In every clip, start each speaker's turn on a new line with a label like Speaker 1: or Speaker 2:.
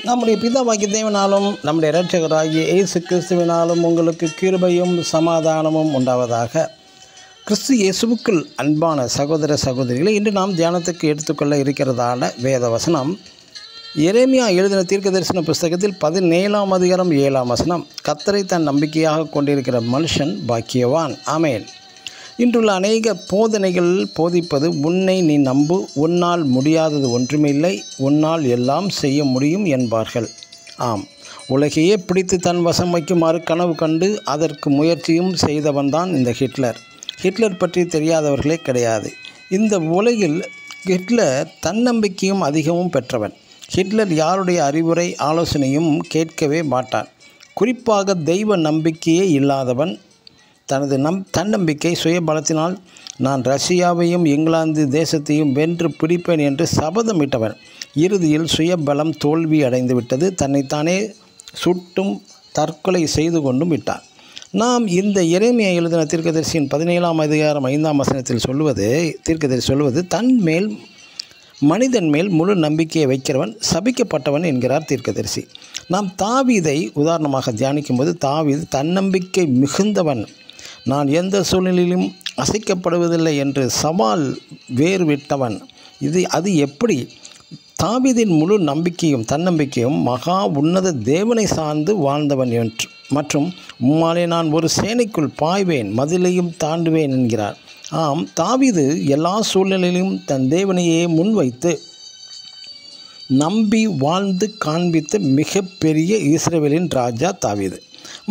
Speaker 1: நம்முடைய பிதாவாகிய தேவனாலும் நம்முடைய இரட்சகராகிய இயேசு கிறிஸ்துவினாலும் உங்களுக்கு கிருபையும் சமாதானமும் உண்டாவதாக. கிறிஸ்து இயேசுவுக்குள் அன்பான சகோதர சகோதரிகளை, இன்று நாம் தியானத்துக்கு எடுத்துக்கொள்ள இருக்கிறதான வேத வசனம் எரேமியா எழுதின தீர்க்கதரிசன புஸ்தகத்தில் 17ஆம் அதிகாரம் 7ஆம் வசனம். கர்த்தரை தன் நம்பிக்கையாக கொண்டிருக்கிற மனுஷன் பாக்கியவான். ஆமென். இன்றுள்ள அநேக போதனைகள் போதிப்பது, உன்னை நீ நம்பு, உன்னால் முடியாதது ஒன்றுமில்லை, உன்னால் எல்லாம் செய்ய முடியும் என்பார்கள். ஆம், உலகையே பிடித்து தன் வசம் வைக்குமாறு கனவு கண்டு அதற்கு முயற்சியும் செய்தவன்தான் இந்த ஹிட்லர். ஹிட்லர் பற்றி தெரியாதவர்களே கிடையாது. இந்த உலகில் ஹிட்லர் தன்னம்பிக்கையும் அதிகமும் பெற்றவன். ஹிட்லர் யாருடைய அறிவுரை ஆலோசனையும் கேட்கவே மாட்டான். குறிப்பாக தெய்வ நம்பிக்கையே இல்லாதவன். தனது தன்னம்பிக்கை சுயபலத்தினால் நான் ரஷ்யாவையும் இங்கிலாந்து தேசத்தையும் வென்று பிடிப்பேன் என்று சபதமிட்டவன். இறுதியில் சுயபலம் தோல்வி அடைந்து விட்டது. தன்னைத்தானே சுட்டும் தற்கொலை செய்து கொண்டும் விட்டான். நாம் இந்த எரேமியா எழுதின தீர்க்கதரிசியின் 17ஆம் அதிகாரம் 5ஆம் வசனத்தில் தீர்க்கதரிசி சொல்வது, மனிதன் மேல் முழு நம்பிக்கையை வைக்கிறவன் சபிக்கப்பட்டவன் என்கிறார் தீர்க்கதரிசி. நாம் தாவீதை உதாரணமாக தியானிக்கும்போது, தாவீது தன்னம்பிக்கை மிகுந்தவன். நான் எந்த சூழ்நிலையிலும் அசைக்கப்படுவதில்லை என்று சவால் வேறு விட்டவன். அது எப்படி? தாவீதின் முழு நம்பிக்கையும் தன்னம்பிக்கையும் மகா உன்னத தேவனை சார்ந்து வாழ்ந்தவன் மற்றும் உம்மாலே நான் ஒரு சேனைக்குள் பாய்வேன், மதிலையும் தாண்டுவேன் என்கிறார். ஆம், தாவீது எல்லா சூழ்நிலையிலும் தன் தேவனையே முன்வைத்து நம்பி வாழ்ந்து காண்பித்த மிகப்பெரிய இஸ்ரவேலின் ராஜா தாவீது.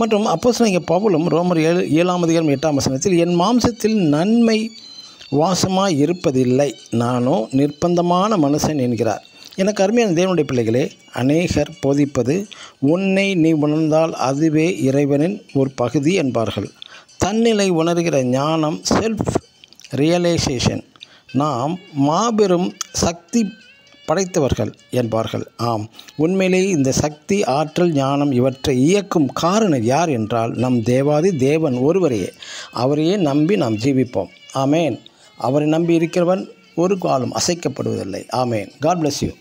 Speaker 1: மற்றும் அப்போஸ்தலனாகிய பவுலும் ரோமர் 7ஆம் அதிகாரம் 8ஆம் வசனத்தில், என் மாம்சத்தில் நன்மை வாசமாய் இருப்பதில்லை, நானோ நிர்பந்தமான மனுஷன் என்கிறார். எனக்கு அருமையான தேவனுடைய பிள்ளைகளே, அநேகர் போதிப்பது, உன்னை நீ உணர்ந்தால் அதுவே இறைவனின் ஒரு பகுதி என்பார்கள். தன்னிலை உணர்கிற ஞானம், செல்ஃப் ரியலைசேஷன், நாம் மாபெரும் சக்தி படைத்தவர்கள் என்பார்கள். ஆம், உண்மையிலேயே இந்த சக்தி, ஆற்றல், ஞானம் இவற்றை இயக்கும் காரணம் யார் என்றால் நம் தேவாதி தேவன் ஒருவரையே. அவரையே நம்பி நாம் ஜீவிப்போம். ஆமேன். அவரை நம்பி இருக்கிறவன் ஒரு காலம் அசைக்கப்படுவதில்லை. ஆமேன். God bless you.